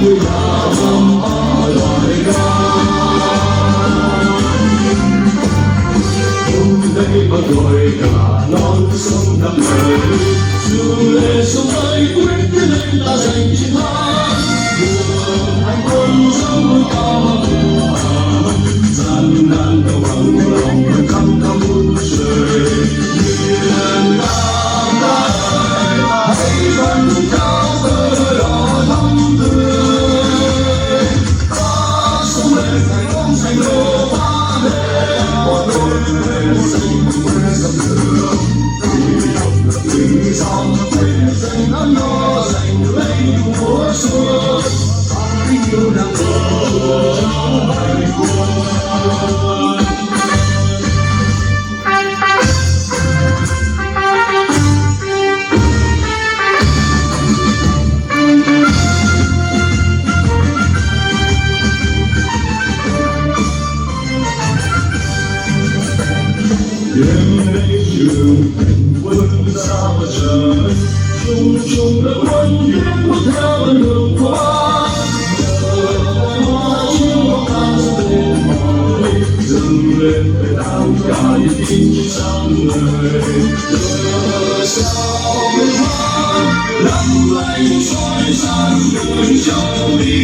người nhà thăm ở loài ca đây mà gọi cả non sông đậm lời dù lệ sông ấy quyết tiến lên ta giành chiến thắng đường hành quân trong núi cao gian nan đầu bằng lòng khắp cả muôn trời miền Nam đại hãy vẫn cao cờ đỏ thắm tươi ta sống lên thành công thành đô ta về một đôi lên xanh quê dập lửa vì dòng quê dành ấm no dành lấy mùa xuân ta yêu đang ở trong bài quân. Đêm nay trường quân ra mặt trời chung chung đã quân tiến bước theo con đường qua hoa chiếu ta lên mỏi dâng lên về đám cả niềm tin sang người giờ sao bên hoa lắm lanh soi sáng đường châu đi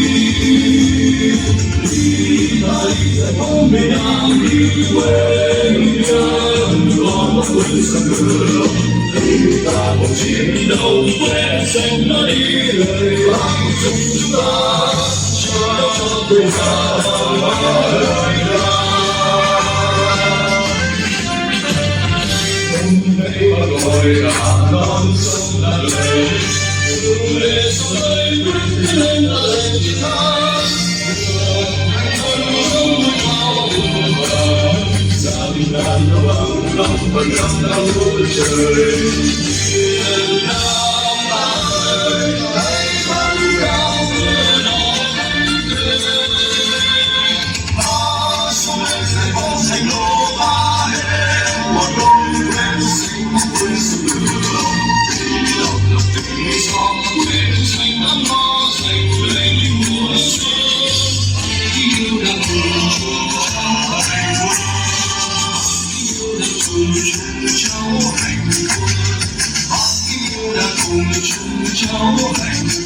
ta đi thành phố miền Nam đi quê hương còn một quân sân đường thì ta một chiến đấu quê xanh nó đi lời bác chúng ta cho quê ta lời ca hôm nay mà gọi cả non sông đã lời đường lệ sông ấy quyết lên ta giành chiến thắng gian nan nó bằng lòng vẫn ngắm cao núi trời miền Nam ơi hãy vẫn cao cửa đỏ ta sống lên giải phóng thành đô ta hết một đôi quen sinh quê sông đường vì độc lập tình son quê xanh ấm no dành lấy mùa xuân yêu đang cùng trong hạnh phúc cùng chung cháu hạnh phúc bác yêu đã cùng chung cháu hạnh phúc